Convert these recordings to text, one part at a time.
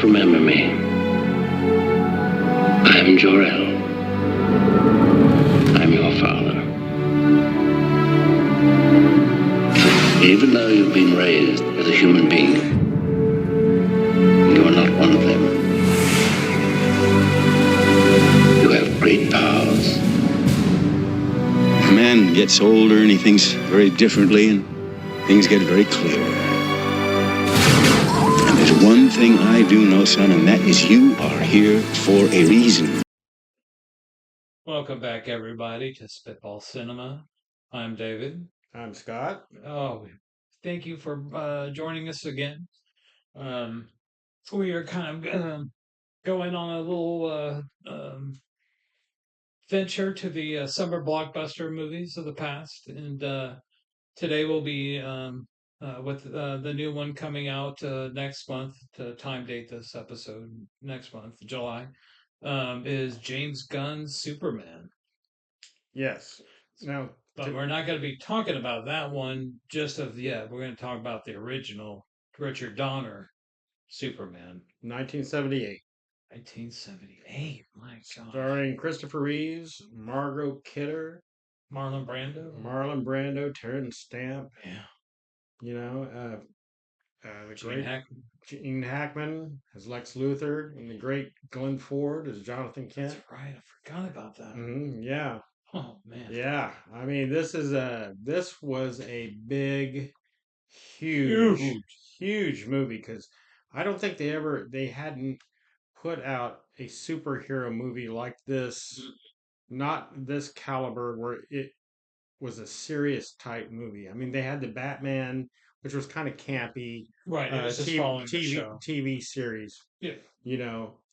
Remember me. I'm Jor-El. I'm your father. Even though you've been raised as a human being, you are not one of them. You have great powers. A man gets older and he thinks very differently, and things get very clear. And there's one thing I do know, son, and that is you are here for a reason. Welcome back, everybody, to Spitball Cinema. I'm David. I'm Scott. Oh, thank you for joining us again. We are kind of going on a little venture to the summer blockbuster movies of the past, and today we'll be with the new one coming out next month. To time date this episode next month, July, is James Gunn's Superman. Yes. Now, But we're not going to be talking about that one just of yet. We're going to talk about the original Richard Donner Superman. 1978. 1978. My God. Starring Christopher Reeves, Margot Kidder, Marlon Brando. Terrence Stamp. Yeah. You know, the Gene great Hackman. Gene Hackman as Lex Luthor, and the great Glenn Ford as Jonathan Kent. That's right. I forgot about that. Yeah. Oh man. Yeah. I mean, this was a big, huge movie, because I don't think they hadn't put out a superhero movie like this, not this caliber, where it was a serious type movie. I mean, they had the Batman, which was kind of campy, Right. It was just following the TV show. TV series, Yeah.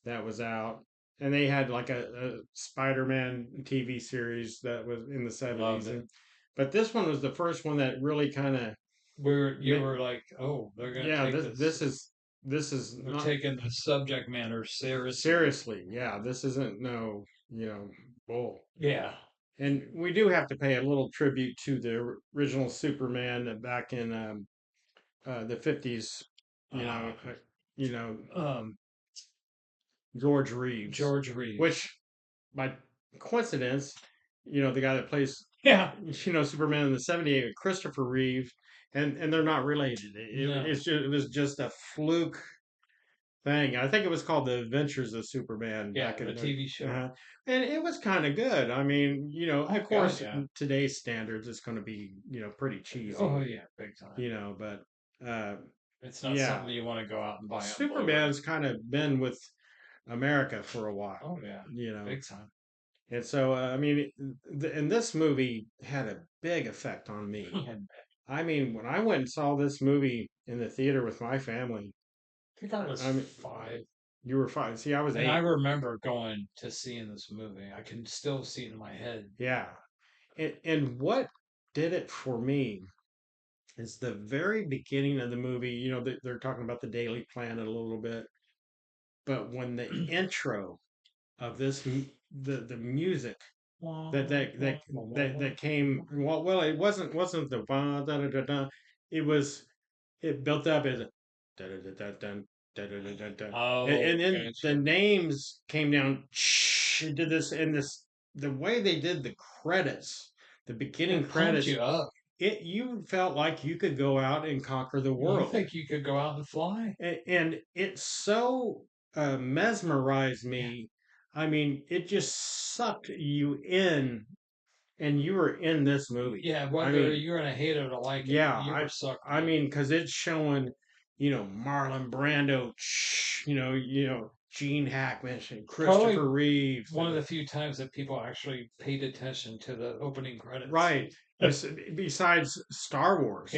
that was out. And they had like a Spider-Man TV series that was in the 70s. But this one was the first one that really kind of, You were like, oh, they're going to take this. This is They're not taking the subject matter seriously. seriously. Yeah, this isn't no, bull. Yeah. And we do have to pay a little tribute to the original Superman back in the 50s. George Reeves. Which, by coincidence, the guy that plays Superman in the 78, Christopher Reeve, and they're not related. It was just a fluke thing. I think it was called The Adventures of Superman. Back in the TV show. And it was kind of good. I mean, of course, in today's standards, it's going to be, pretty cheesy. Oh, yeah, big time. But it's not something you want to go out and buy. Superman's kind of been with America for a while. Oh, yeah. Big time. And so, I mean, and this movie had a big effect on me. I mean, when I went and saw this movie in the theater with my family, I think I was 5. You were 5. See, I was 8. And I remember going to seeing this movie. I can still see it in my head. Yeah. And what did it for me is the very beginning of the movie. They're talking about the Daily Planet a little bit. But when the intro of this, the music that came, well, it wasn't the da da da da. It built up as a da da da da da. Oh, and then the names came down. It did this, and the way they did the credits, the beginning credits, you felt like you could go out and conquer the world. You think you could go out and fly? And it so mesmerized me. I mean, it just sucked you in, and you were in this movie. Yeah, whether you're gonna hate it or like it, you were sucked. I mean, because it's showing, Marlon Brando, Gene Hackman, and Christopher Reeves. One of the few times that people actually paid attention to the opening credits. Right. Besides Star Wars,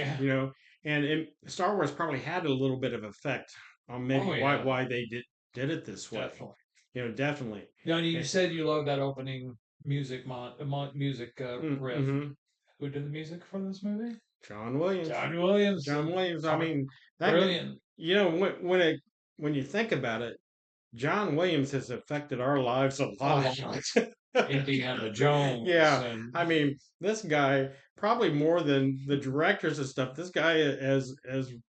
and Star Wars probably had a little bit of effect on maybe why they did it this way. Definitely. Definitely. You said you love that opening music riff. Who did the music for this movie? John Williams. John Williams. I mean, brilliant. When you think about it, John Williams has affected our lives a lot. Indiana Jones. Yeah, And I mean, this guy probably more than the directors and stuff. This guy has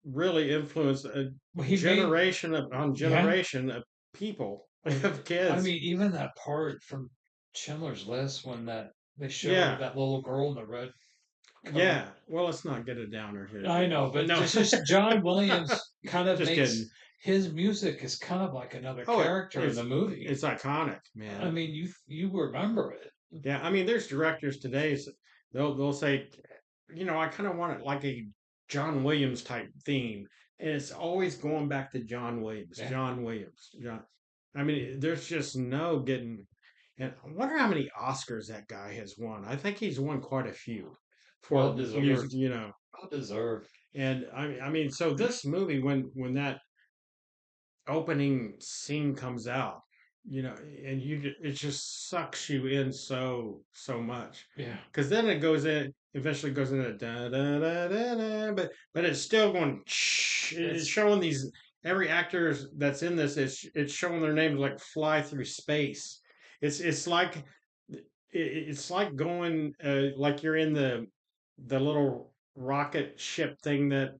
really influenced a he made, yeah. generation of people of kids. I mean, even that part from Schindler's List when they show Yeah, that little girl in the red coat. yeah. Well, let's not get a downer here. I know, but No. it's just John Williams kind of Just makes kidding. his music is kind of like another Oh, character in the movie. It's iconic, man. I mean, you remember it. Yeah, I mean, there's directors today. They'll say, I kind of want it like a John Williams type theme, and it's always going back to John Williams. Yeah. John Williams. John. I mean, there's just no getting. And I wonder how many Oscars that guy has won. I think he's won quite a few for Well deserved. music, Well deserved. And I mean, so this movie, when that opening scene comes out, and it just sucks you in so much. Yeah. Because then it goes in, eventually goes into da da da da da, but it's still going. It's showing these every actor that's in this. It's showing their names like fly through space. It's like it's like going like you're in the little rocket ship thing that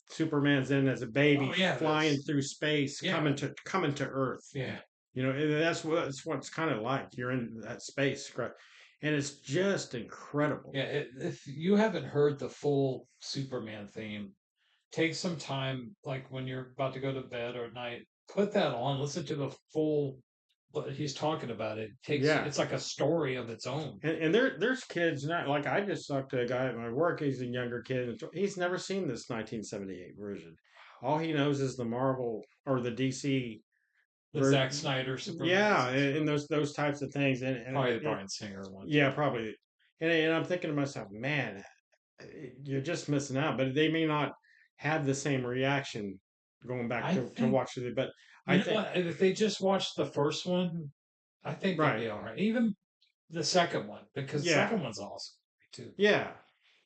Superman's in as a baby, Oh, yeah, flying through space, Yeah. coming to Earth. Yeah. And that's what it's kind of like. You're in that space, and it's just incredible. Yeah. If you haven't heard the full Superman theme, take some time, like when you're about to go to bed or at night, put that on, listen to the full. What he's talking about, Yeah. it's like a story of its own. And there's kids not like I just talked to a guy at my work. He's a younger kid. And he's never seen this 1978 version. All he knows is the Marvel or the DC. The Zack Snyder Superman. Yeah, and those types of things. And probably the Bryan Singer one. Yeah, probably. And I'm thinking to myself, man, you're just missing out. But they may not have the same reaction going back to watch it. But I think if they just watched the first one, I think they'd be all right. Even the second one, because the second one's awesome too. Yeah.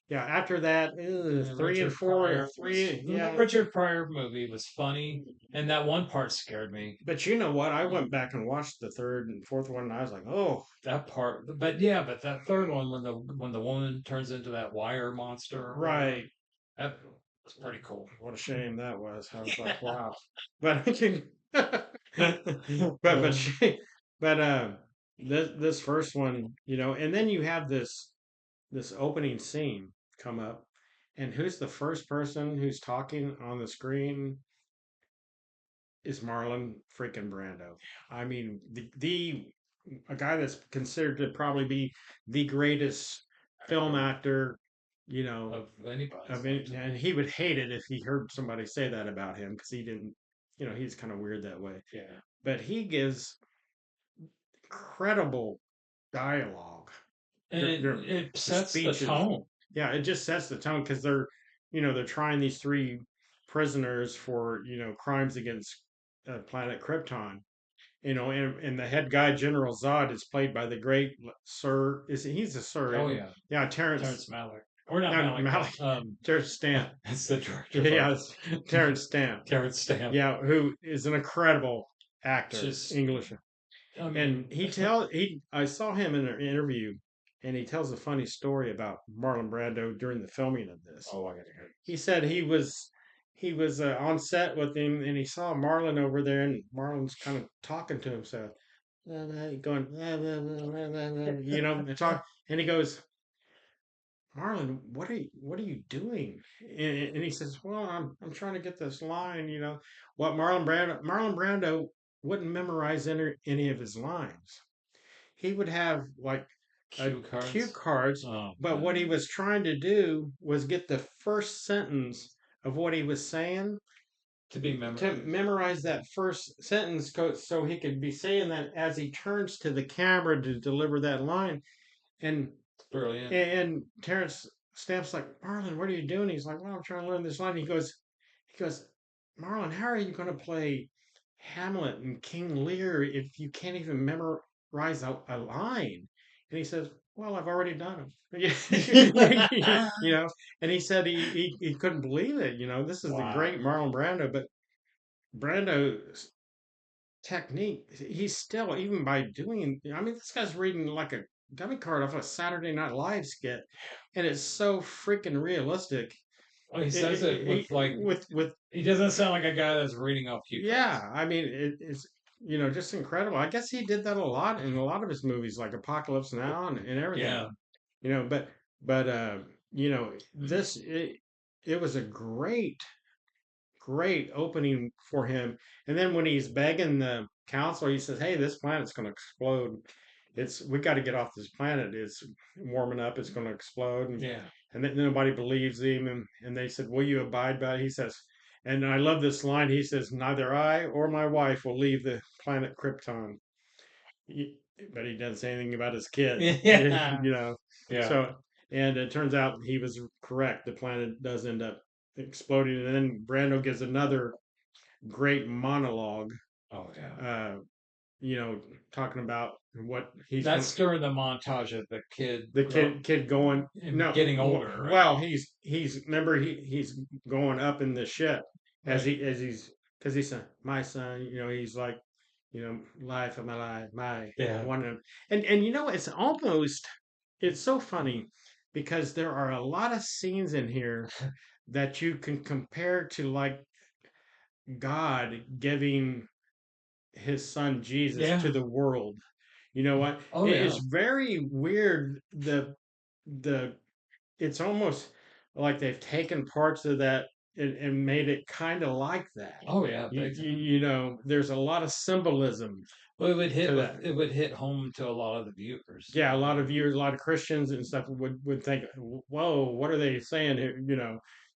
Yeah, after that, 3 and 4, the Richard Pryor movie was funny, and that one part scared me. But you know what? I went back and watched the third and fourth one, and I was like, oh, that part. But that third one, when the woman turns into that wire monster, right? That was pretty cool. What a shame that was. I was like, wow. But this first one, and then you have this opening scene come up, and who's the first person who's talking on the screen is Marlon freaking Brando. I mean, a guy that's considered to probably be the greatest film actor, of anybody. And he would hate it if he heard somebody say that about him because he didn't, he's kind of weird that way. Yeah. But he gives incredible dialogue. And it sets the tone. Yeah, it just sets the tone because they're trying these 3 prisoners for, crimes against planet Krypton. And the head guy, General Zod, is played by the great Sir. He's a Sir? Oh yeah, yeah, Terrence Malick. Or not Malick. Terrence Stamp. That's the director. Yeah, it's Terrence Stamp. Terrence Stamp. Yeah, who is an incredible actor, English. And I saw him in an interview, and he tells a funny story about Marlon Brando during the filming of this. Oh, I gotta hear it. He said he was on set with him, and he saw Marlon over there, and Marlon's kind of talking to himself, going, and he goes, Marlon, what are you doing? And he says, well, I'm trying to get this line, What Marlon Brando wouldn't memorize any of his lines. He would have like cue cards, but what he was trying to do was get the first sentence of what he was saying to memorize that first sentence so he could be saying that as he turns to the camera to deliver that line. And brilliant. And Terrence Stamp's like, Marlon, what are you doing? He's like, well, I'm trying to learn this line. He goes, Marlon, how are you going to play Hamlet and King Lear if you can't even memorize a line? And he says, well, I've already done them. And he said he couldn't believe it. This is the great Marlon Brando, but Brando technique, he's still, even by doing, I mean, this guy's reading like a dummy card off a Saturday Night Live skit, and it's so freaking realistic. Well, he says it with like with he doesn't sound like a guy that's reading off cue cards. yeah, I mean, it's just incredible. I guess he did that a lot in a lot of his movies, like Apocalypse Now and everything. Yeah. But this it was a great opening for him. And then when he's begging the counselor, he says, "Hey, this planet's going to explode. We got to get off this planet. It's warming up. It's going to explode." And then nobody believes him. And they said, "Will you abide by it?" He says, and I love this line. He says, "Neither I or my wife will leave the planet Krypton." But he doesn't say anything about his kids. Yeah. Yeah. So, and it turns out he was correct. The planet does end up exploding, and then Brando gives another great monologue. Oh yeah. Talking about what he's. That's during the montage of the kid. Kid going getting older. Right? Well, he's remember he's going up in the ship as he's because he said, "My son," he's like, life of my life, my one. And it's so funny because there are a lot of scenes in here that you can compare to like God giving his son Jesus to the world. You know what? It is very weird. It's almost like they've taken parts of that and made it kind of like that. Oh yeah, there's a lot of symbolism. Well, it would hit home to a lot of the viewers. Yeah, a lot of viewers, a lot of Christians and stuff would think, "Whoa, what are they saying here?"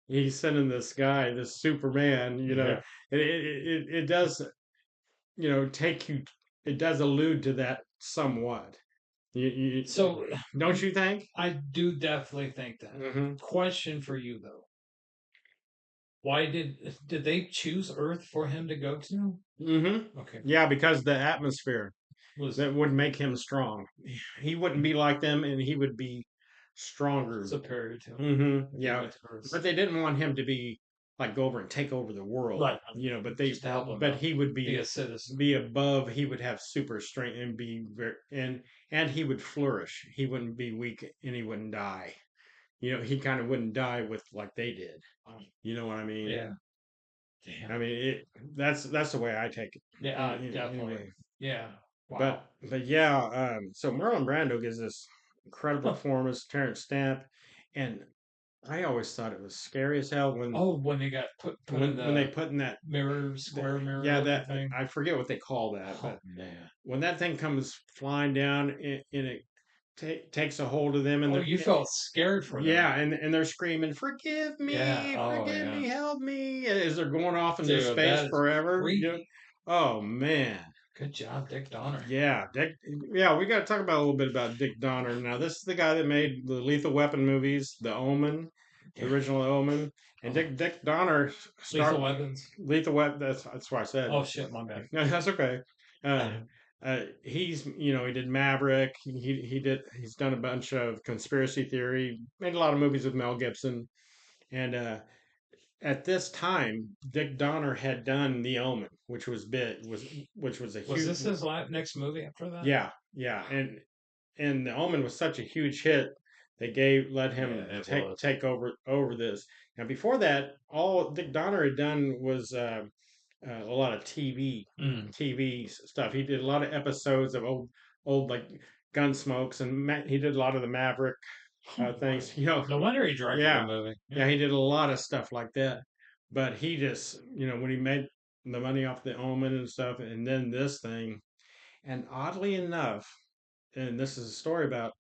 He's sending this guy, this Superman. It does, take you. It does allude to that somewhat. So don't you think? I do definitely think that. Mm-hmm. Question for you though. Why did they choose Earth for him to go to? Mm-hmm. Okay. Yeah, because the atmosphere that would make him strong. He wouldn't be like them, and he would be stronger, superior to him. Mm-hmm. Yeah, but they didn't want him to be like go over and take over the world, right? But they just to help him. But he would be a citizen, be above. He would have super strength and be very and he would flourish. He wouldn't be weak, and he wouldn't die. He kind of wouldn't die with like they did. You know what I mean? Yeah. Damn. I mean, that's the way I take it. Yeah, definitely. Anyway. Yeah. Wow. But yeah, so Marlon Brando gives this incredible performance, Terrence Stamp, and I always thought it was scary as hell when they got put when they put in that square mirror. Yeah, that thing. I forget what they call that. Oh, but man. When that thing comes flying down and it takes a hold of them, and you felt scared for them. Yeah, and they're screaming, "Forgive me, forgive me, help me!" as they're going off into space forever. Oh man. Good job, Dick Donner. Yeah, Yeah, we got to talk about a little bit about Dick Donner. Now, this is the guy that made the Lethal Weapon movies, The Omen, the original Omen, and Dick Donner. Lethal Weapons. Lethal Weapon. That's what I said. Oh shit, my bad. No, that's okay. He's he did Maverick. He's done a bunch of conspiracy theory. Made a lot of movies with Mel Gibson, and at this time, Dick Donner had done The Omen, which was which was a huge. Was this his next movie after that? Yeah, and The Omen was such a huge hit. They let him take over this. Now before that, all Dick Donner had done was a lot of TV stuff. He did a lot of episodes of old like Gunsmokes, and he did a lot of the Maverick. Things, No wonder he directed the movie. Yeah, he did a lot of stuff like that. But he just, when he made the money off The Omen and stuff, and then this thing, and oddly enough, and this is a story about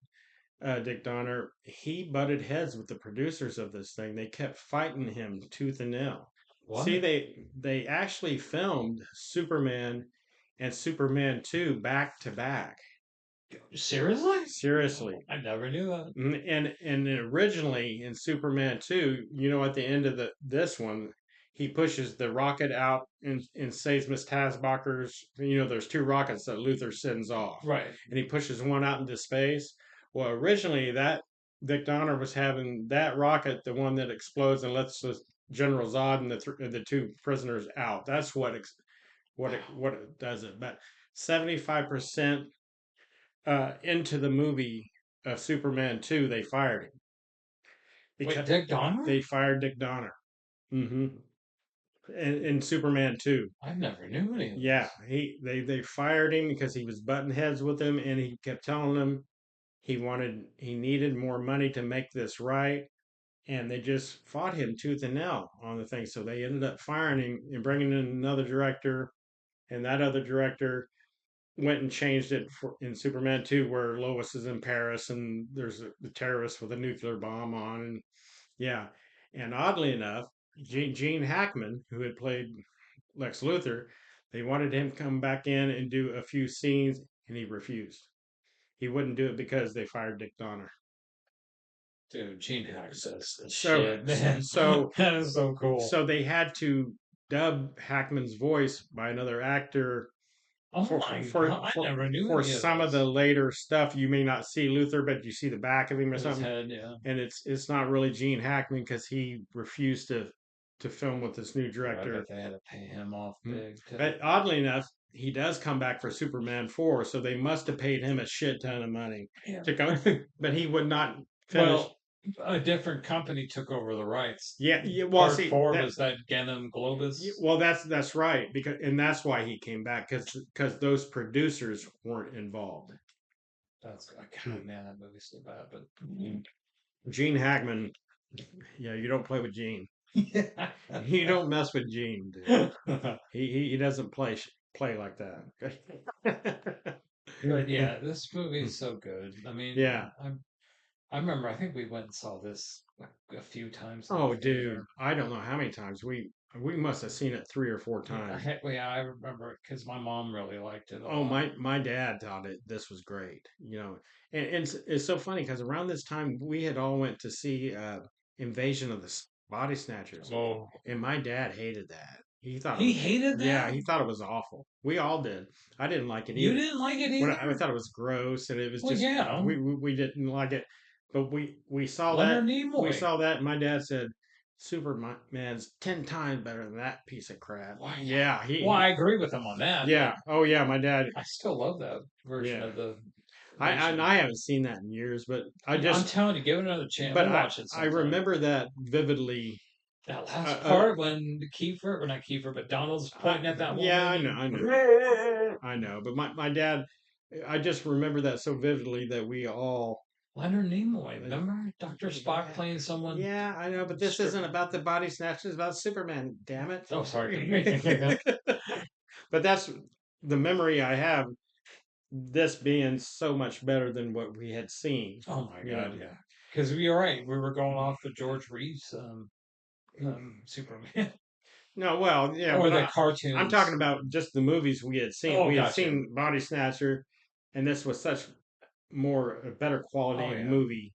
Dick Donner, he butted heads with the producers of this thing. They kept fighting him tooth and nail. What? See, they actually filmed Superman and Superman 2 back to back. Seriously? Seriously. I never knew that. And originally in Superman 2, at the end of this one, he pushes the rocket out and saves Miss Tazbacher's. There's 2 rockets that Luthor sends off. Right. And he pushes one out into space. Well, originally that Dick Donner was having that rocket, the one that explodes and lets the General Zod and the 2 prisoners out. That's what what it does it. But 75% into the movie of Superman 2, they fired him Wait, Dick Donner? they fired Dick Donner. Mm-hmm. In Superman 2. I never knew any of this. Yeah, they fired him because he was butting heads with them, and he kept telling them he needed more money to make this right, and they just fought him tooth and nail on the thing. So they ended up firing him and bringing in another director, and that other director went and changed it in Superman 2, where Lois is in Paris and there's the terrorist with a nuclear bomb on, and yeah, and oddly enough, Gene Hackman, who had played Lex Luthor, they wanted him to come back in and do a few scenes, and he refused. He wouldn't do it because they fired Dick Donner. Dude, Gene Hackman says So, shit, man. so that is so cool. So they had to dub Hackman's voice by another actor. Oh my God, I never knew for any some of the later stuff. You may not see Luthor, but you see the back of him or his something. head, yeah. And it's not really Gene Hackman because he refused to film with this new I director. bet they had to pay him off big. Too. But oddly enough, he does come back for Superman 4, so they must have paid him a shit ton of money to come. But he would not finish. Well, a different company took over the rights. Yeah, well, Part 4 was that Genom Globus. Well, that's right, and that's why he came back because those producers weren't involved. That's God, man, that movie's so bad. But Gene Hackman, yeah, you don't play with Gene. You don't mess with Gene, dude. He doesn't play like that. But yeah, this movie is so good. I mean, yeah, I remember. I think we went and saw this a few times. Oh, dude, I don't know how many times we must have seen it 3 or 4 times. Yeah, I remember because my mom really liked it. Oh, my dad thought this was great. And it's so funny because around this time we had all went to see Invasion of the Body Snatchers. Oh, and my dad hated that. He hated that. Yeah, he thought it was awful. We all did. I didn't like it either. You didn't like it either. I thought it was gross, and it was just yeah. we didn't like it. But we saw Leonard that. Nimoy. We saw that, and my dad said, Superman's 10 times better than that piece of crap. Why? Yeah, I agree with him on that. Yeah. Oh yeah, my dad. I still love that version of the. I haven't seen that in years, but I'm telling you, give it another chance. But watch it. I remember that vividly. That last part when Kiefer, or not Kiefer, but Donald's pointing at that woman. Yeah, I know. But my dad, I just remember that so vividly that we all. Leonard Nimoy, remember? Dr. Spock playing someone? Yeah, I know, but this isn't about the body snatchers, it's about Superman, damn it. Oh, sorry. But that's the memory I have, this being so much better than what we had seen. Oh my God, yeah. Because you're right, we were going off the George Reeves Superman. No, well, yeah. Or the cartoons. I'm talking about just the movies we had seen. We had seen Body Snatcher, and this was such a better quality movie.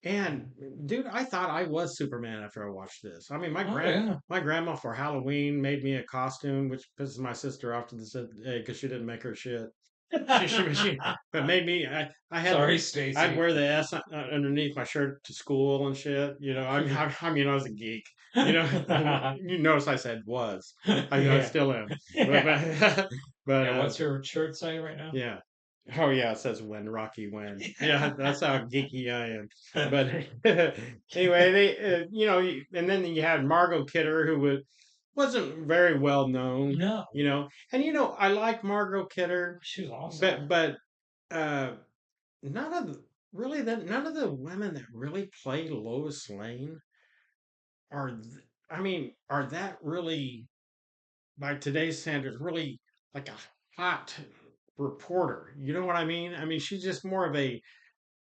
And dude, I thought I was Superman after I watched this. I mean, my grandma for Halloween made me a costume, which pisses my sister off to the day because she didn't make her shit. But made me. I had. Sorry, Stacey. I'd wear the S underneath my shirt to school and shit. I was a geek. You notice I said was. I still am. But what's your shirt say right now? Yeah. Oh yeah, it says "When Rocky When." Yeah, that's how geeky I am. But anyway, and then you had Margot Kidder, who wasn't very well known. No. And I like Margot Kidder. She's awesome. But none of the women that really play Lois Lane are that really, by today's standards, really like a hot reporter. You know what I mean? I mean, she's just more of a.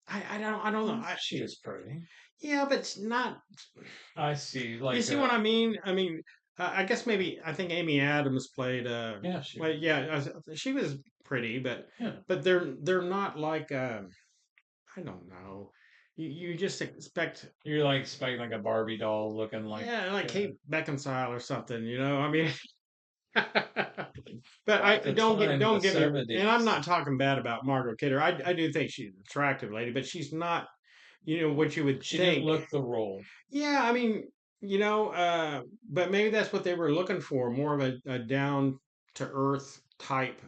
I don't know. She is pretty. Yeah, but it's not. I see. You see what I mean? I mean, I guess I think Amy Adams played. She was pretty, but they're not like. I don't know. You just expect. You're expecting like a Barbie doll looking like. Yeah, like Kate Beckinsale or something. I mean. But I don't get me, and I'm not talking bad about Margot Kidder. I do think she's an attractive lady, but she's not, what you would think. She didn't look the role. Yeah, I mean, but maybe that's what they were looking for, more of a down to earth type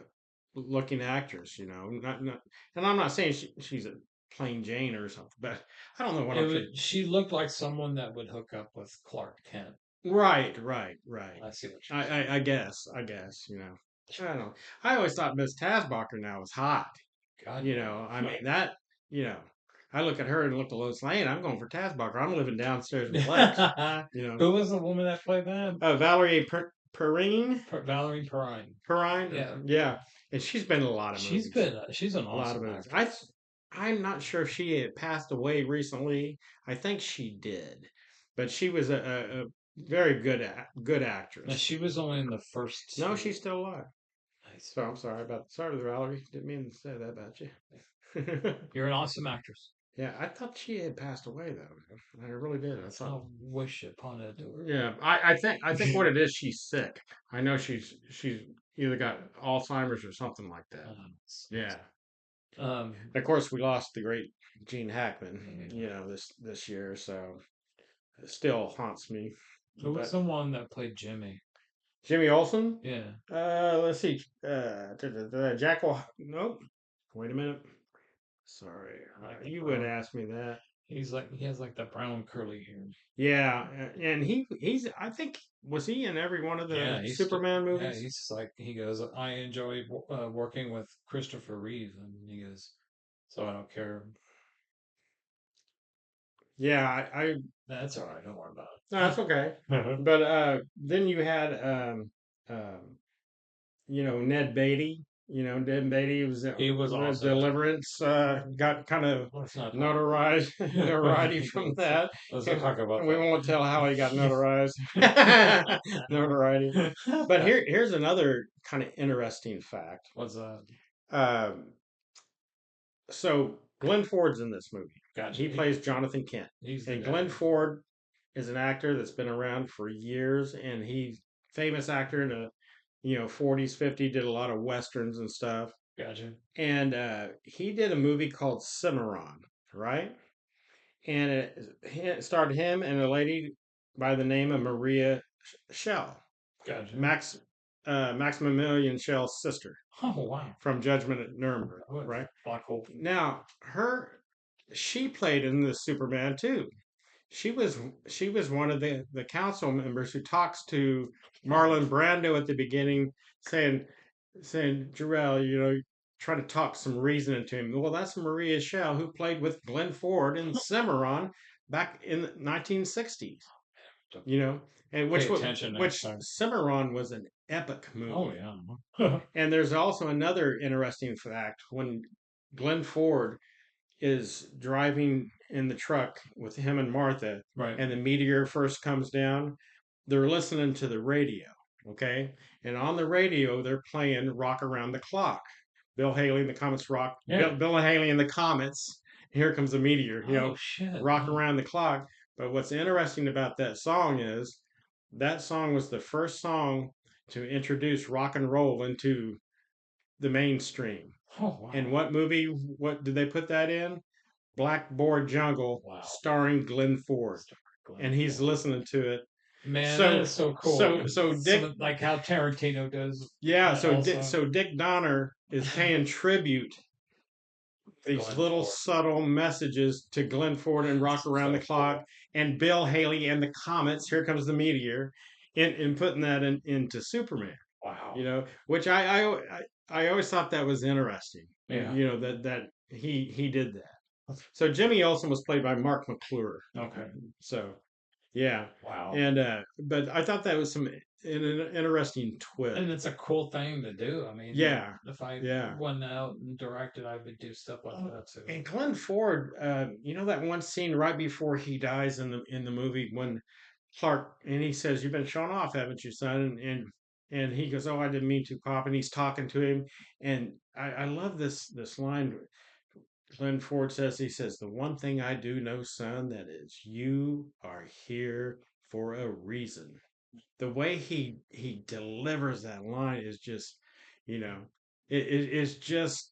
looking actress. Not, and I'm not saying she's a plain Jane or something, but I don't know what I'm saying. She looked like someone that would hook up with Clark Kent. Right. I see what you're saying. I guess. I don't know. I always thought Miss Tasbacher now was hot. God, I mean that. You know, I look at her and look at Lois Lane. I'm going for Tasbacher. I'm living downstairs with Lex. Who was the woman that played that? Valerie Perrine. Valerie Perrine. Perrine. Yeah, Yeah, and she's been in a lot of movies. She's an A lot of awesome movies. actress. I'm not sure if she had passed away recently. I think she did, but she was a very good Now, actress. she was only in the first. No, she's still alive. Nice. So I'm sorry, Valerie. Didn't mean to say that about you. You're an awesome actress. Yeah, I thought she had passed away though. I really did. I thought. I'll wish upon it. Yeah, I think what it is, she's sick. I know she's either got Alzheimer's or something like that. Yeah. Of course, we lost the great Gene Hackman. This year, so it still haunts me. Who was the one that played Jimmy? Jimmy Olsen? Yeah. Let's see. Jackal. Nope. Wait a minute. Sorry, you would ask me that. He has like the brown curly hair. Yeah, and he's I think was he in every one of the Superman movies? Yeah, he's like he goes. I enjoy working with Christopher Reeve, and he goes, so I don't care. Yeah, I that's all right. Don't worry about it. No, that's okay. But then you had Ned Beatty. Ned Beatty he was awesome. Deliverance. Got kind of notoriety from that. Let's not talk about we that. won't tell how he got notarized. Notoriety. But here's another kind of interesting fact. What's that? So Glenn Ford's in this movie. Gotcha. He plays Jonathan Kent. And Glenn Ford is an actor that's been around for years, and he's famous actor in the 40s, 50s, did a lot of westerns and stuff. Gotcha. And he did a movie called Cimarron, right? And it starred him and a lady by the name of Maria Schell. Gotcha. Maximilian Schell's sister. Oh wow! From Judgment at Nuremberg, right? Black Hole. Now she played in the Superman too. She was one of the council members who talks to Marlon Brando at the beginning, saying, Jarrell, try to talk some reason into him. Well, that's Maria Schell, who played with Glenn Ford in Cimarron back in the 1960s. And which Cimarron was an epic movie. Oh yeah. And there's also another interesting fact when Glenn Ford is driving in the truck with him and Martha, right? And the meteor first comes down. They're listening to the radio, okay? And on the radio, they're playing "Rock Around the Clock." Bill Haley and the Comets rock. Yeah. Bill Haley and the Comets. Here comes a meteor. Rock Around the Clock. But what's interesting about that song is that song was the first song to introduce rock and roll into the mainstream. Oh, wow. And what did they put that in? Blackboard Jungle, starring Glenn Ford. And he's listening to it. Man, that is so cool. So Dick, like how Tarantino does. Yeah, so Dick Donner is paying tribute these little subtle messages to Glenn Ford and Rock Around the Clock and Bill Haley and the Comets, Here Comes the Meteor, in putting that into Superman. Wow. Which I always thought that was interesting. Yeah. That he did that. So Jimmy Olsen was played by Mark McClure. Okay. So, yeah. Wow. And but I thought that was an interesting twist. And it's a cool thing to do. I mean, yeah. If I went out and directed, I would do stuff like that too. And Glenn Ford, that one scene right before he dies in the movie when Clark and he says, "You've been shown off, haven't you, son?" And he goes, "Oh, I didn't mean to, Pop." And he's talking to him, and I love this line. Glenn Ford says, "The one thing I do know, son, that is you are here for a reason." The way he delivers that line is just, it is just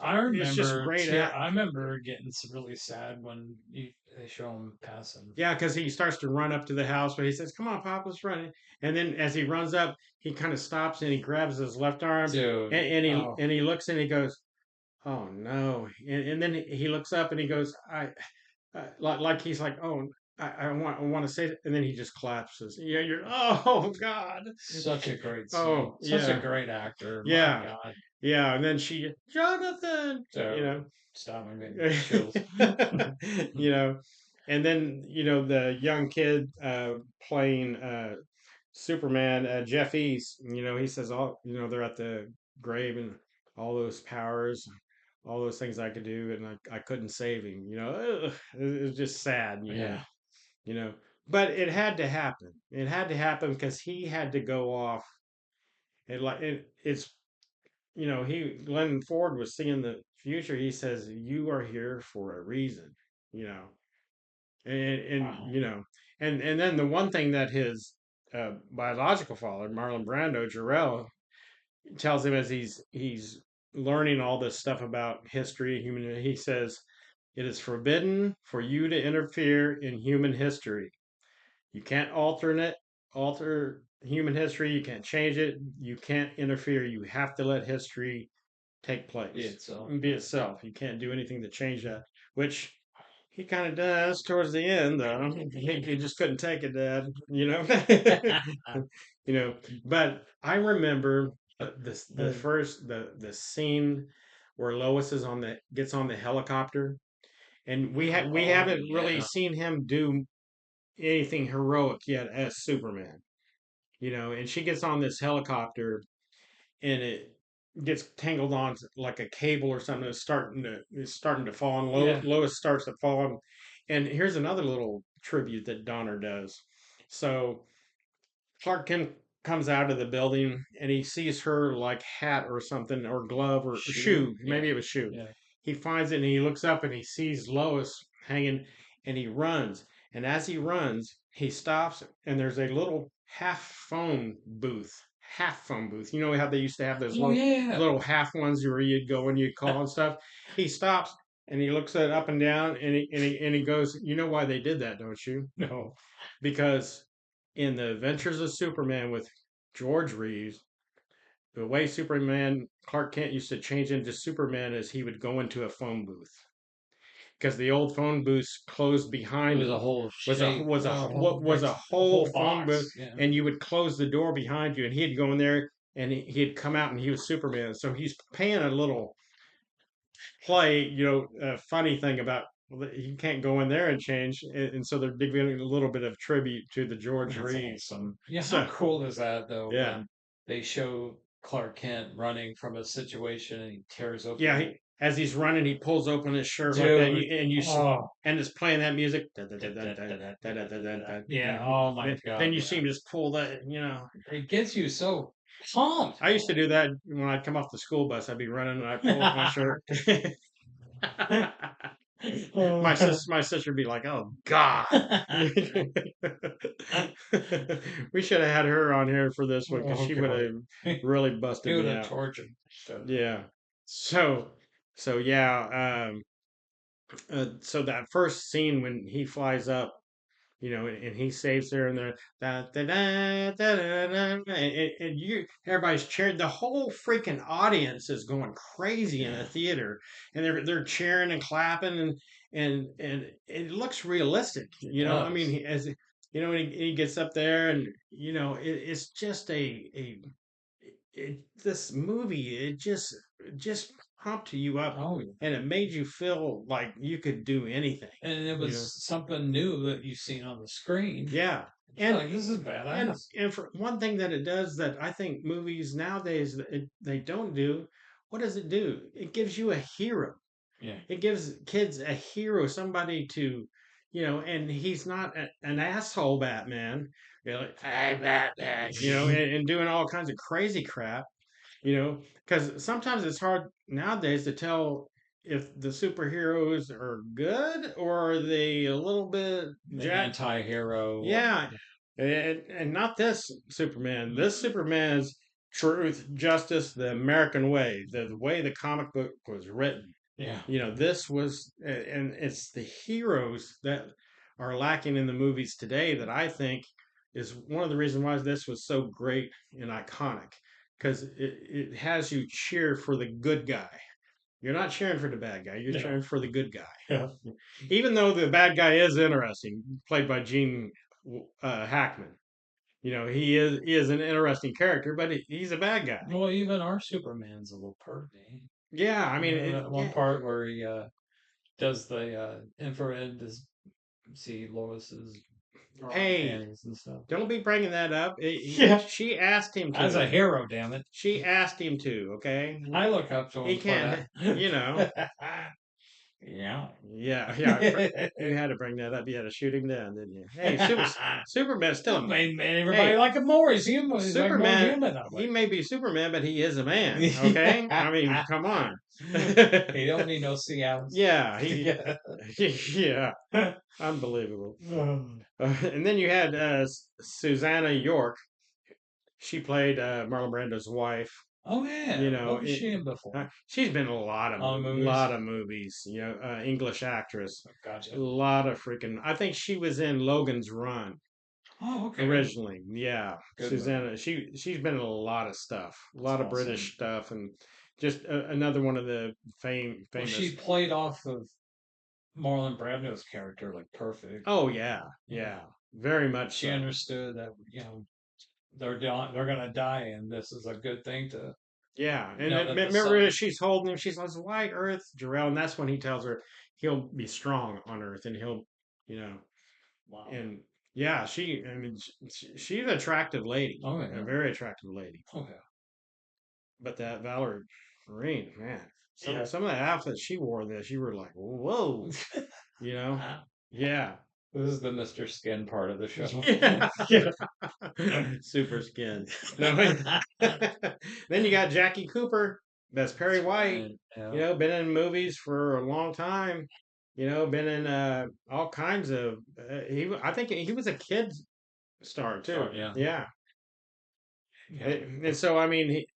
I it's just remember, great. I remember getting really sad when they show him passing. Yeah, because he starts to run up to the house, but he says, "Come on, Pop, let's run." And then as he runs up, he kind of stops and he grabs his left arm, Dude, and he looks and he goes, "Oh no!" And then he looks up and he goes, "I." Like he's like, oh, I want to say it, and then he just collapses. Yeah, you're, oh God, such a great scene. oh Such yeah, a great actor. yeah, My God. yeah, and then she, Jonathan, So, stop, I'm getting chills. you know, and then the young kid playing Superman, Jeff East, he says all, they're at the grave and all those powers, all those things I could do, and I couldn't save him. Ugh, it was just sad. Yeah. But it had to happen. It had to happen because he had to go off. It's Glenn Ford was seeing the future. He says, "You are here for a reason," you know, and Wow. and then the one thing that his biological father, Marlon Brando, Jarrell, tells him as he's learning all this stuff about history, he says, "It is forbidden for you to interfere in human history. You can't alter human history. You can't change it. You can't interfere. You have to let history take place. Be itself. You can't do anything to change that," which he kind of does towards the end, though. He just couldn't take it, Dad. But I remember the scene where Lois is gets on the helicopter, and we haven't really seen him do anything heroic yet as Superman. And she gets on this helicopter, and it gets tangled on like a cable or something. It's starting to fall, and Lois starts to fall. And here's another little tribute that Donner does. So Clark Kent comes out of the building and he sees her like hat or something, or glove or shoe. Maybe it was shoe. Yeah. He finds it and he looks up and he sees Lois hanging, and he runs. And as he runs, he stops, and there's a little half phone booth. You know how they used to have those little half ones where you'd go and you'd call and stuff? He stops and he looks at it up and down, and he goes, "You know why they did that, don't you?" No. Because in the Adventures of Superman with George Reeves, the way Clark Kent used to change into Superman is he would go into a phone booth, because the old phone booths closed behind it. Was a whole phone booth, and you would close the door behind you, and he'd go in there, and he'd come out, and he was Superman. So he's paying a little play, a funny thing about you can't go in there and change, and so they're giving a little bit of tribute to the George Reeves. Awesome. Yeah, how cool is that though? Yeah, when they show Clark Kent running from a situation and he tears open. Yeah, as he's running, he pulls open his shirt like that, and it's playing that music. Yeah. Oh my God. Then you see him just pull that. It gets you so pumped. I used to do that when I'd come off the school bus. I'd be running and I'd pull up my shirt. My sister would be like, "Oh God." We should have had her on here for this one, because she would have really busted me out. Torture. Yeah. So yeah. So that first scene when he flies up, and he saves her, and they're and everybody's cheering. The whole freaking audience is going crazy in the theater, and they're cheering and clapping, and it looks realistic. I mean, when he gets up there, and it's just this movie. It just prompted you up, and it made you feel like you could do anything. And it was something new that you've seen on the screen. Yeah. And like, this is badass. And for one thing that it does that I think movies nowadays they don't do, what does it do? It gives you a hero. Yeah. It gives kids a hero, somebody to, and he's not an asshole Batman. Like, "Hey, Batman," and doing all kinds of crazy crap. Because sometimes it's hard nowadays to tell if the superheroes are good, or are they a little bit anti-hero. Yeah. And not this Superman. This Superman truth, justice, the American way, the way the comic book was written. Yeah. This was, and it's the heroes that are lacking in the movies today that I think is one of the reasons why this was so great and iconic, because it has you cheer for the good guy. You're not cheering for the bad guy. You're cheering for the good guy. Yeah. Even though the bad guy is interesting, played by Gene Hackman. He is an interesting character, but he's a bad guy. Well, even our Superman's a little pervy. Yeah, I mean, that one part where he does the infrared to see Lois's panties and stuff. Don't be bringing that up. She asked him to. As a hero, damn it. She asked him to. Okay. I look up to him. He can't. Yeah. Yeah. You had to bring that up. You had to shoot him down, didn't you? Hey, Superman's still a man. Everybody like him more. He's human. He's Superman. Like more human. He may be Superman, but he is a man. Okay. I mean, come on. He don't need no Cialis. Yeah. Yeah. Unbelievable. And then you had Susanna York. She played Marlon Brando's wife. Oh yeah, what was she in before? She's been in a lot of movies. English actress. Gotcha. A lot of freaking. I think she was in Logan's Run. Oh, okay. Originally, yeah. Good Susanna. Movie. She's been in a lot of stuff, a lot of British stuff, and just another one of the famous. Well, she played off of Marlon Brando's character like perfect. Oh yeah, very much. She understood that they're gonna die, and this is a good thing to. Yeah, and remember she's holding him. She's like, "Why Earth, Jarrell?" And that's when he tells her he'll be strong on Earth, and he'll, Wow. And yeah, she's an attractive lady. Oh yeah, a very attractive lady. Oh yeah. But that Valerie Marine, man, some of the outfits she wore in this, you were like, whoa, yeah. This is the Mr. Skin part of the show. Super Skin. Then you got Jackie Cooper. That's Perry White. Yeah. Been in movies for a long time. Been in all kinds of. I think he was a kid star too. Yeah. And so I mean, he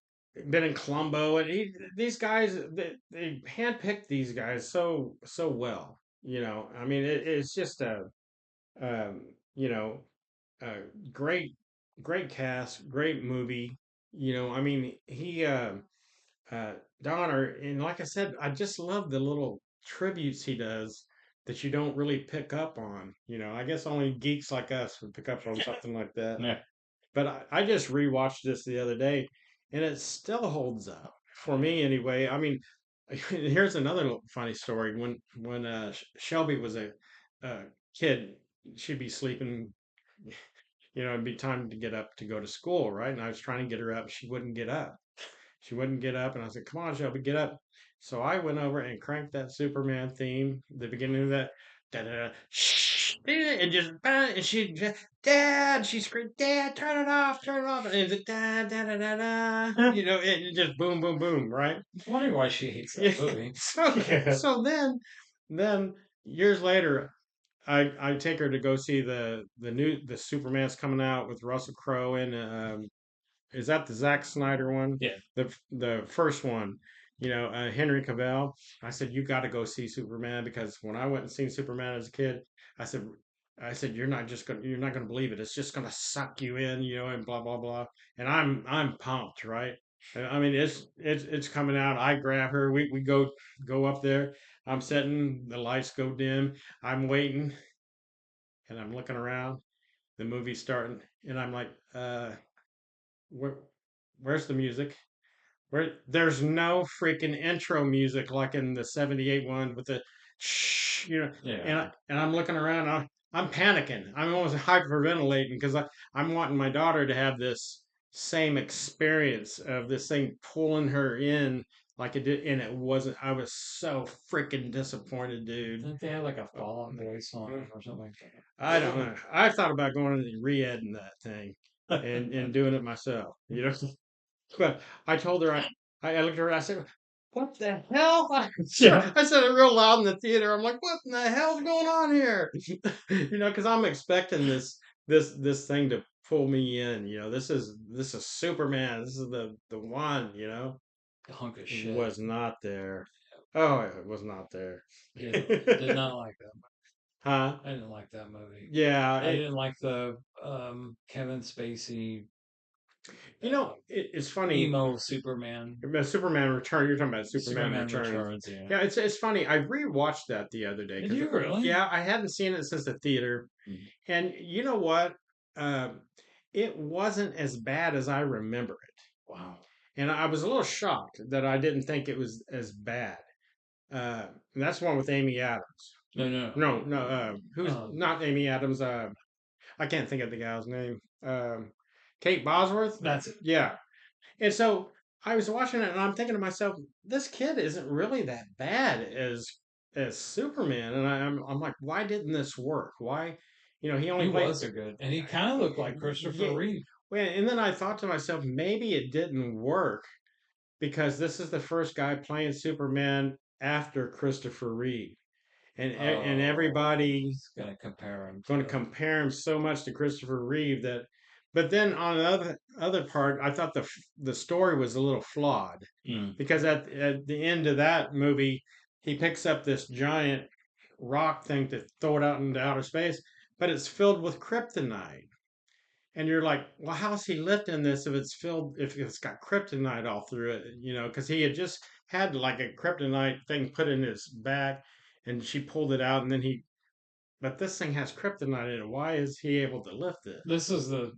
been in Columbo, and these guys they handpicked these guys so well. I mean, it's just a great cast, great movie. I mean, he Donner, and like I said, I just love the little tributes he does that you don't really pick up on. I guess only geeks like us would pick up on something like that. Yeah. But I just rewatched this the other day, and it still holds up for me anyway. I mean, here's another funny story. When Shelby was a kid, she'd be sleeping. It'd be time to get up to go to school, right? And I was trying to get her up. She wouldn't get up. And I said, "Come on, Shelby, get up." So I went over and cranked that Superman theme, the beginning of that, and she just, "Dad," she screamed, "Dad, turn it off," and it's da da da da da, it just boom, boom, boom, right? I wonder why she hates that movie. So then years later, I take her to go see the Superman's coming out with Russell Crowe and is that the Zack Snyder one? Yeah. The first one, Henry Cavill. I said, you got to go see Superman, because when I went and seen Superman as a kid, I said you're not gonna believe it. It's just gonna suck you in, and blah blah blah. And I'm pumped, right? I mean, it's coming out. I grab her. We go up there. I'm sitting. The lights go dim. I'm waiting, and I'm looking around. The movie's starting, and I'm like, where's the music? There's no freaking intro music like in the '78 one with the shh, Yeah. And I'm looking around. I'm panicking. I'm almost hyperventilating because I'm wanting my daughter to have this same experience of this thing pulling her in like it did, and it wasn't. I was so freaking disappointed, dude. Didn't they have like a Fall Out Boy song or something like that? I don't know. I thought about going and re-editing that thing and doing it myself, But I told her, I looked at her, I said, "What the hell?" I said it real loud in the theater. I'm like, "What in the hell's going on here?" Because I'm expecting this this thing to pull me in. This is Superman. This is the one. Hunk of It shit. was not there. Oh, it was not there. Did not like that. Huh? I didn't like that movie. Yeah. I didn't like the Kevin Spacey It's funny. emo Superman. Superman Return. You're talking about Superman Superman Returns. Returns, yeah. Yeah, it's funny. I rewatched that the other day. Did you really? Yeah, I hadn't seen it since the theater, and you know what? Uh, it wasn't as bad as I remember it. Wow. And I was a little shocked that I didn't think it was as bad. And that's the one with Amy Adams. No. Who's not Amy Adams? I can't think of the gal's name. Kate Bosworth. That's it. Yeah. And so I was watching it, and I'm thinking to myself, this kid isn't really that bad as Superman. And I'm like, why didn't this work? Why, he only played. Was a good, and he kind of looked like Christopher Reeve. Well, and then I thought to myself, maybe it didn't work because this is the first guy playing Superman after Christopher Reeve. And everybody's going to compare him so much to Christopher Reeve that. But then on the other part, I thought the story was a little flawed because at the end of that movie, he picks up this giant rock thing to throw it out into outer space, but it's filled with kryptonite. And you're like, well, how's he lifting this if it's got kryptonite all through it? Because he had just had like a kryptonite thing put in his back, and she pulled it out, and then but this thing has kryptonite in it. Why is he able to lift it? This is the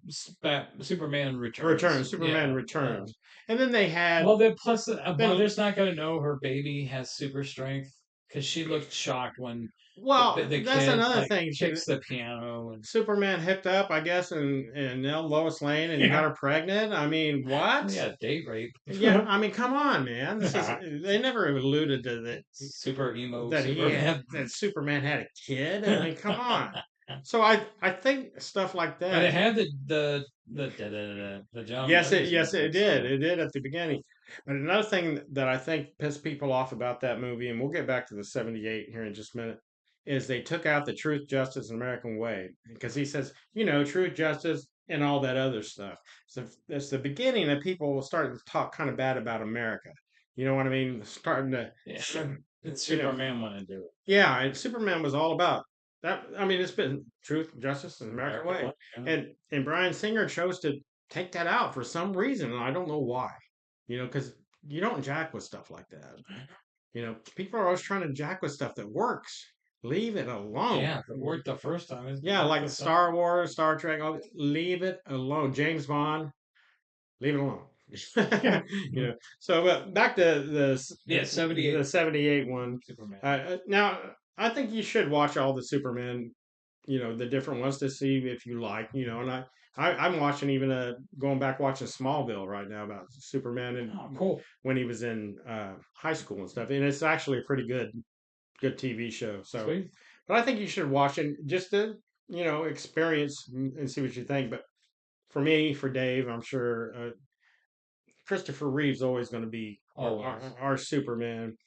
Superman Returns. Superman Returns. And then they had. Well, plus, Mother's not going to know her baby has super strength because she looked shocked when. Well, the that's kid, another thing. Kicks the piano. And Superman hooked up, I guess, and Lois Lane and got her pregnant. I mean, what? Yeah, date rape. Yeah, I mean, come on, man. They never alluded to that. Super emo. That Superman had a kid. I mean, come on. So I think stuff like that. But it had the John. Yes, it did. It did at the beginning. But another thing that I think pissed people off about that movie, and we'll get back to the '78 here in just a minute, is they took out the Truth, Justice, and American Way because he says, truth, justice, and all that other stuff. So it's the beginning that people will start to talk kind of bad about America. You know what I mean? Starting to. And Superman wanted to do it. Yeah, and Superman was all about that. I mean, it's been truth, justice, and American Way. Yeah. And Bryan Singer chose to take that out for some reason, and I don't know why. Because you don't jack with stuff like that. People are always trying to jack with stuff that works. Leave it alone. Yeah, it worked the first time. Yeah, like Star Wars, Star Trek. Leave it alone. James Bond, leave it alone. So back to the 78, the 78 one. Superman. Now I think you should watch all the Superman. The different ones to see if you like. And I'm watching even going back watching Smallville right now about Superman and cool. When he was in high school and stuff, and it's actually a pretty good TV show. So, sweet. But I think you should watch it just to experience and see what you think. But for me, for Dave, I'm sure Christopher Reeve's always going to be our Superman.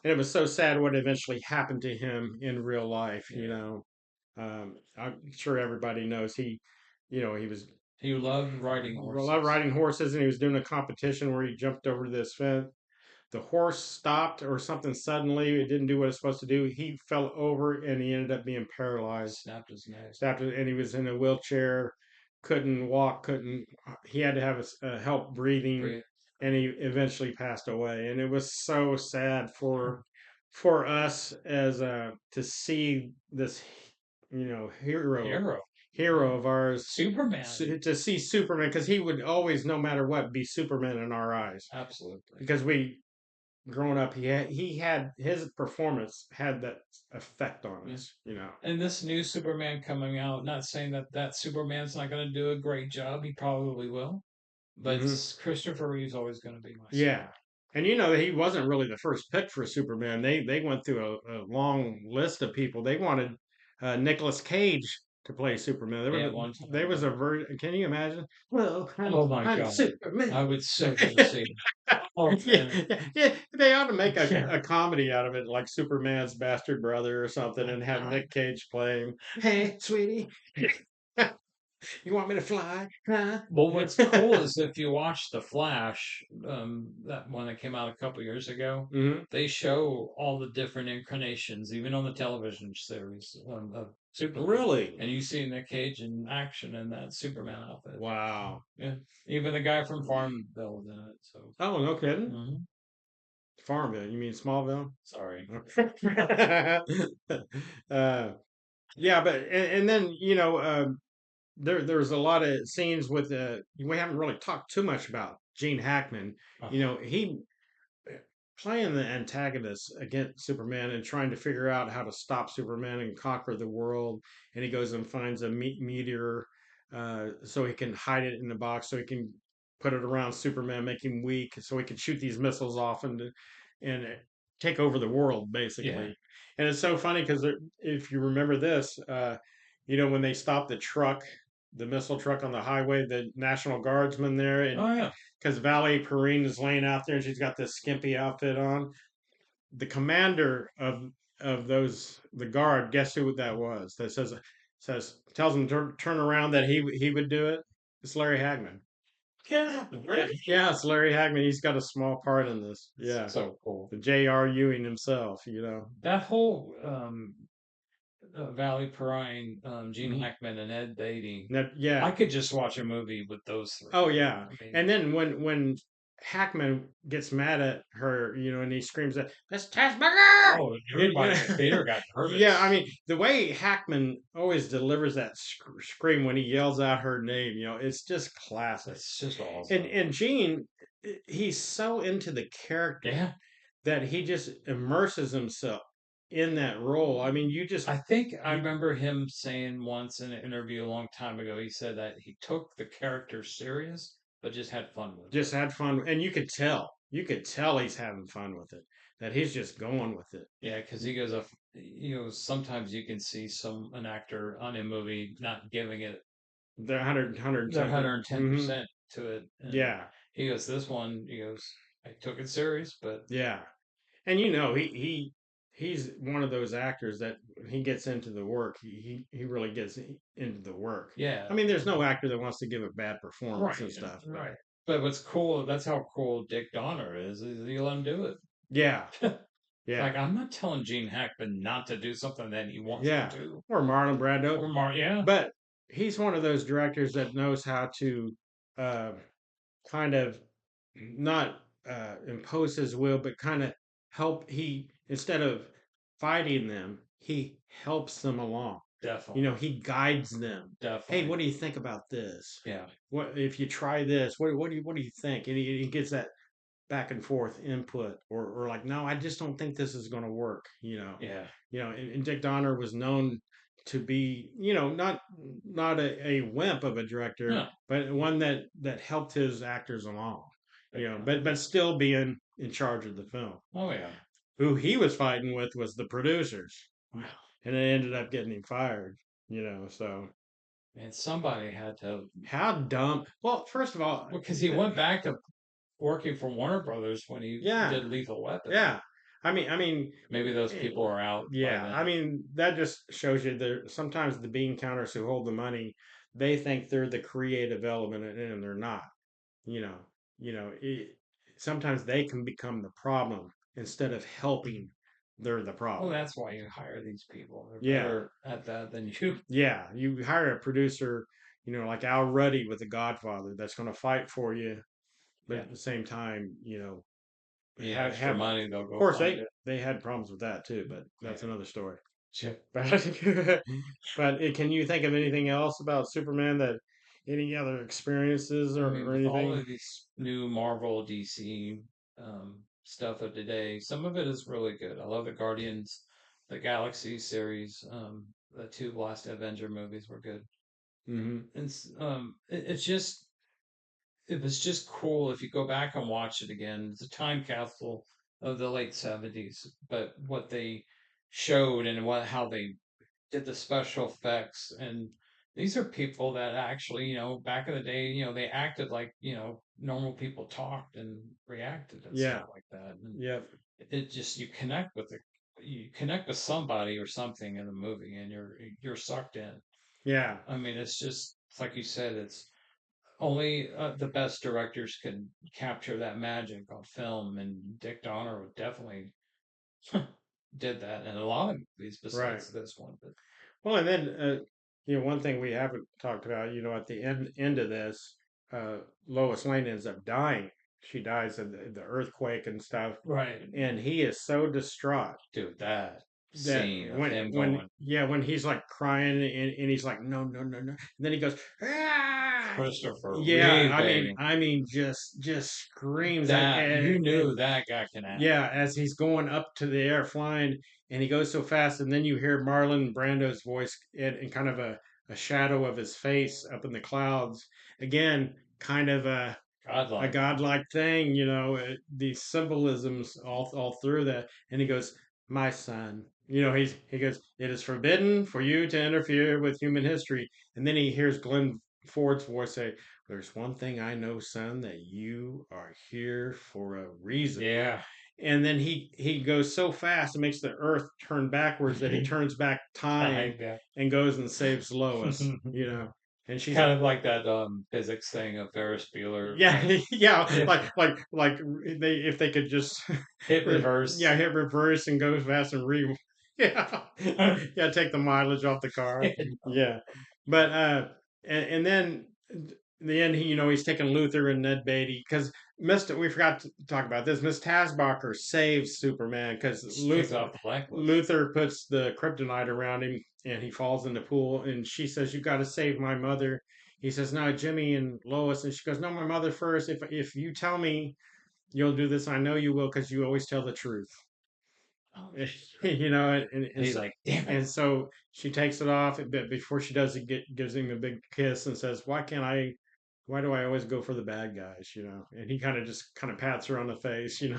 And it was so sad what eventually happened to him in real life. I'm sure everybody knows he was. He loved riding horses. Loved riding horses, and he was doing a competition where he jumped over this fence. The horse stopped or something suddenly. It didn't do what it's supposed to do. He fell over and he ended up being paralyzed. Snapped his neck. And he was in a wheelchair. Couldn't walk. He had to have help breathing. And he eventually passed away. And it was so sad for us as to see this, hero of ours, Superman, to see Superman, because he would always, no matter what, be Superman in our eyes. Absolutely. Because growing up, he had his performance had that effect on us, And this new Superman coming out, not saying that Superman's not going to do a great job. He probably will, but Christopher Reeve's always going to be my Superman. And that he wasn't really the first pick for Superman. They went through a long list of people. They wanted Nicolas Cage to play Superman. There was a version. Can you imagine? Well, I'm God, Superman. I would so see. Yeah, they ought to make a comedy out of it, like Superman's bastard brother or something, and have Nick Cage playing. Hey, sweetie. You want me to fly? Huh? Well, what's cool is if you watch The Flash, that one that came out a couple years ago, Hmm. they show all the different incarnations, even on the television series of Superman. Really? And you see Nick Cage in action in that Superman outfit. Wow. Yeah, even the guy from Farmville in it. So, Oh, no kidding. mhm. Farmville. You mean Smallville? Sorry. uh, yeah, but and then there's a lot of scenes with we haven't really talked too much about Gene Hackman. Oh, He playing the antagonist against Superman and trying to figure out how to stop Superman and conquer the world. And he goes and finds a meteor so he can hide it in the box, so he can put it around Superman, make him weak, so he can shoot these missiles off and take over the world basically. yeah. And it's so funny because if you remember this, when they stopped the missile truck on the highway, the National Guardsman there, and Oh, yeah. because Valley Perrine is laying out there and she's got this skimpy outfit on. The commander of the guard, guess who that was? That tells him to turn around that he would do it. It's Larry Hagman. Yeah. Yeah, it's Larry Hagman. He's got a small part in this. Yeah, So cool. the J.R. Ewing himself. That whole Valley Perrine, Gene Mhm. Hackman, and Ed Beatty. Yeah. I could just watch a movie with those three. Oh yeah. I mean, And then when Hackman gets mad at her, and he screams at Miss Tasberger. oh, everybody in the theater got nervous. Yeah, I mean the way Hackman always delivers that scream when he yells out her name, it's just classic. It's just awesome. And Gene, he's so into the character Yeah. that he just immerses himself in that role. I mean, I think I remember him saying once in an interview a long time ago, he said that he took the character serious, but just had fun with it. just had fun, and you could tell he's having fun with it, that he's just going with it. Yeah, because he goes, sometimes you can see an actor on a movie not giving it The 110 their 110% to it. And Yeah, he goes, this one, he goes, I took it serious, but yeah, and he's one of those actors that when he gets into the work, he really gets into the work. yeah. I mean, there's no actor that wants to give a bad performance Right, and stuff. right. But what's cool, that's how cool Dick Donner is you let him do it. Yeah, yeah, Like, I'm not telling Gene Hackman not to do something that he wants yeah. to do. Or Marlon Brando. Yeah. But he's one of those directors that knows how to uh, kind of not impose his will, but kind of help. Instead of fighting them, he helps them along. Definitely. He guides them. Definitely. Hey, what do you think about this? Yeah. What if you try this? What do you think? And he gets that back and forth input, or like, no, I just don't think this is going to work. Yeah. And Dick Donner was known to be, not a wimp of a director, No. but one that helped his actors along. But still being in charge of the film. Oh yeah. Who he was fighting with was the producers. Wow. And they ended up getting him fired. So. And somebody had to. How dumb. Well, first of all, because he went back to working for Warner Brothers when he did Lethal Weapon. Yeah. I mean, maybe those people are out. Yeah, I mean, that just shows you that sometimes the bean counters who hold the money, they think they're the creative element, and they're not. Sometimes they can become the problem instead of helping. They're the problem. Well, that's why you hire these people. They're better at that than you. Yeah, you hire a producer, like Al Ruddy with The Godfather, that's going to fight for you, but at the same time, have money, they'll go. Of course, they had problems with that too, but that's another story. Sure. But can you think of anything else about Superman that any other experiences or anything? All of these new Marvel DC stuff of today, some of it is really good. I love the Guardians, the Galaxy series. The two last Avenger movies were good. Mm-hmm. And it was just cool if you go back and watch it again. It's a time capsule of the late 70s, but what they showed and how they did the special effects, and these are people that actually, back in the day, they acted like, normal people talked and reacted and stuff like that. And it just, you connect with somebody or something in the movie, and you're sucked in. Yeah. I mean, it's just it's like you said, it's only the best directors can capture that magic on film, and Dick Donner definitely did that in a lot of movies Right. besides this one. But Well, and then one thing we haven't talked about, at the end of this, Lois Lane ends up dying. She dies in the earthquake and stuff, right, and he is so distraught dude, that that scene of him going when he's like crying and he's like no no no no, and then he goes ah! Christopher Yeah, Reeve, baby. I mean, just screams That you knew and that guy can act. yeah, as he's going up to the air flying, and he goes so fast, and then you hear Marlon Brando's voice in kind of a shadow of his face up in the clouds. Again, kind of a Godlike. godlike thing, these symbolisms all through that. And he goes, "My son," he goes, "It is forbidden for you to interfere with human history." And then he hears Glenn Ford's voice say, "There's one thing I know, son, that you are here for a reason." Yeah. And then he goes so fast, it makes the earth turn backwards that he turns back time and goes and saves Lois, and she's kind of like that physics thing of Ferris Bueller. Yeah, yeah, like if they could just hit reverse. Yeah, hit reverse and go fast and yeah. Yeah, take the mileage off the car. Yeah. But and then in the end, he's taking Luther and Ned Beatty because we forgot to talk about this. Miss Tasbacher saves Superman because Luther puts the kryptonite around him and he falls in the pool, and she says, "You got to save my mother." He says, "No, Jimmy and Lois," and she goes, "No, my mother first. If you tell me you'll do this, I know you will because you always tell the truth." Oh, and he's like, "Damn it!" And so she takes it off, but before she does, gives him a big kiss and says, "Why do I always go for the bad guys?" And he kind of pats her on the face, It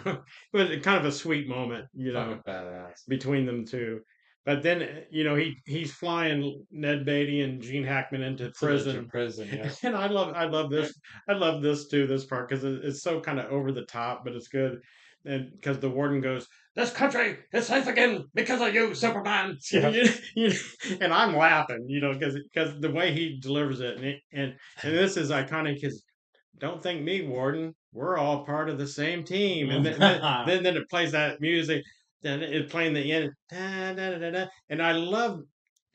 was kind of a sweet moment, badass between them two. But then, he's flying Ned Beatty and Gene Hackman into prison. Yeah. And I love this. I love this too, this part, because it's so kind of over the top, but it's good. And because the warden goes, "This country is safe again because of you, Superman." Yeah. And I'm laughing, because the way he delivers it, and this is iconic. Because don't thank me, warden. We're all part of the same team. And then it plays that music. Then it's playing the end. Da, da, da, da, and I love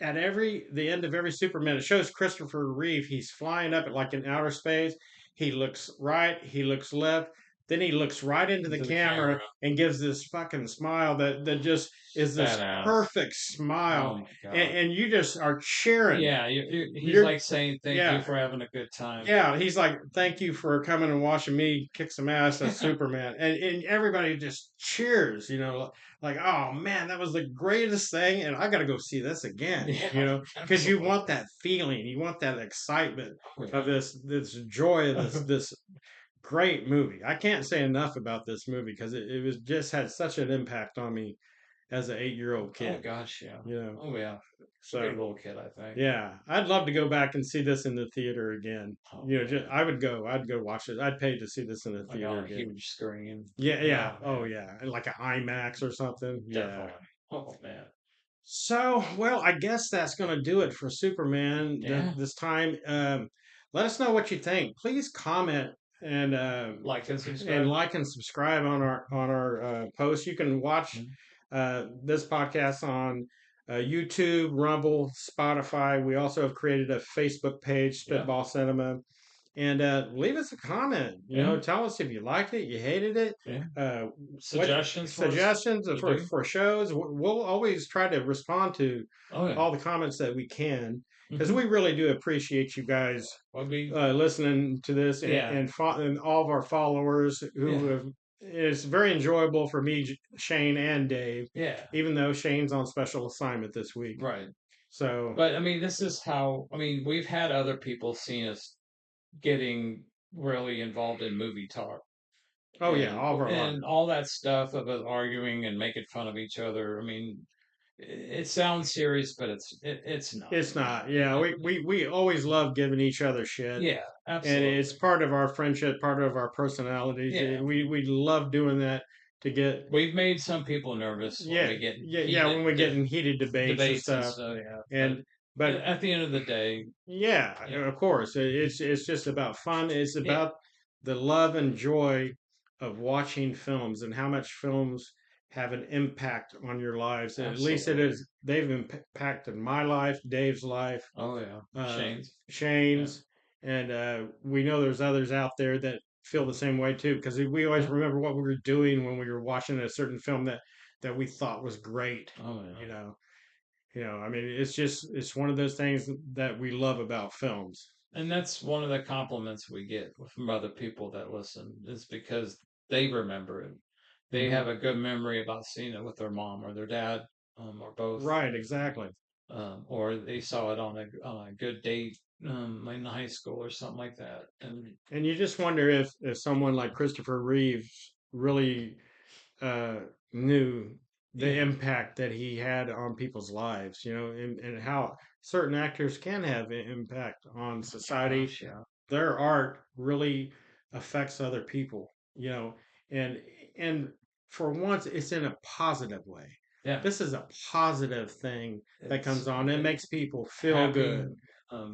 at the end of every Superman, it shows Christopher Reeve. He's flying up like in outer space. He looks right. He looks left. Then he looks right into the camera and gives this fucking smile that just is this perfect smile. Oh, and you just are cheering. Yeah, he's like saying thank you for having a good time. Yeah, he's like, "Thank you for coming and watching me kick some ass as Superman." And everybody just cheers, like, "Oh man, that was the greatest thing, and I got to go see this again." Because you want that feeling, you want that excitement of this joy of this great movie. I can't say enough about this movie because it was just had such an impact on me as an 8-year-old kid. Oh gosh, yeah. Oh yeah. So good little kid, I think. Yeah, I'd love to go back and see this in the theater again. Oh, I'd go watch it. I'd pay to see this in the theater on a again. huge screen. Yeah. Oh yeah, like an IMAX or something. Definitely. Yeah. Oh man. So, well, I guess that's going to do it for Superman this time. Let us know what you think. Please comment and like and subscribe on our posts. You can watch this podcast on YouTube, Rumble, Spotify. We also have created a Facebook page, Spitball Cinema. And leave us a comment. Tell us if you liked it, you hated it. Suggestions for shows. We'll always try to respond to all the comments that we can, because we really do appreciate you guys listening to this and all of our followers who have. It's very enjoyable for me, Shane, and Dave. Yeah. Even though Shane's on special assignment this week. Right. So. But I mean, this is how. I mean, we've had other people seeing us getting really involved in movie talk. Oh all that stuff of us arguing and making fun of each other. I mean, it sounds serious, but it's not. It's not. Yeah, we always love giving each other shit. Yeah, absolutely. And it's part of our friendship, part of our personalities. Yeah. We love doing that to get. We've made some people nervous. When we get in heated debates and stuff. And so, and But at the end of the day, yeah, of course, it's just about fun. It's about the love and joy of watching films and how much films have an impact on your lives. At least it is. They've impacted my life, Dave's life. Oh yeah, Shane's, and we know there's others out there that feel the same way too. Because we always remember what we were doing when we were watching a certain film that we thought was great. Oh yeah. I mean, it's one of those things that we love about films. And that's one of the compliments we get from other people that listen is because they remember it. They have a good memory about seeing it with their mom or their dad, or both. Right, exactly. Or they saw it on a good date in high school or something like that. And you just wonder if someone like Christopher Reeves really knew the impact that he had on people's lives, and how certain actors can have an impact on society. Gosh, yeah. Their art really affects other people, and for once it's in a positive way. Yeah. This is a positive thing that comes on. It makes people feel happy, good.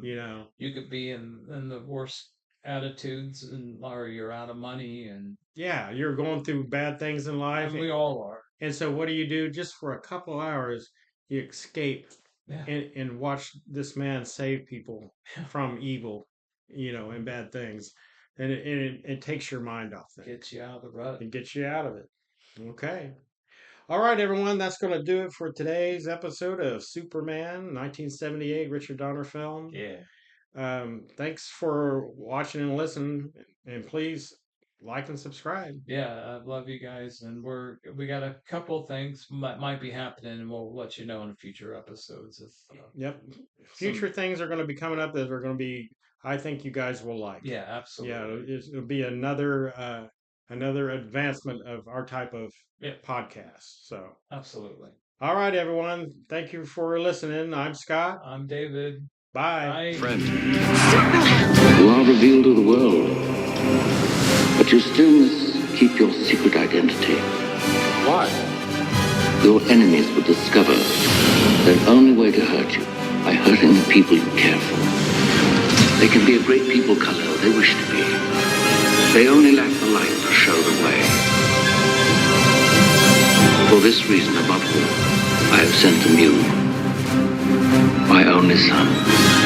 You could be in the worst attitudes or you're out of money and yeah, you're going through bad things in life. And we all are. And so what do? Just for a couple hours, you escape and watch this man save people from evil, and bad things. And it takes your mind off things. Gets you out of the rut. It gets you out of it. Okay. All right, everyone. That's going to do it for today's episode of Superman, 1978, Richard Donner film. Yeah. Thanks for watching and listening. And please like and subscribe. Yeah, I love you guys, and we got a couple things might be happening, and we'll let you know in future episodes. Yep, future things are going to be coming up that are going to be. I think you guys will like. Yeah, absolutely. Yeah, it'll be another advancement of our type of podcast. So absolutely. All right, everyone. Thank you for listening. I'm Scott. I'm David. Bye. Friend. You are revealed to the world, but you still must keep your secret identity. Why? Your enemies will discover their only way to hurt you by hurting the people you care for. They can be a great people color they wish to be. They only lack the light to show the way. For this reason above all, I have sent them you, my only son.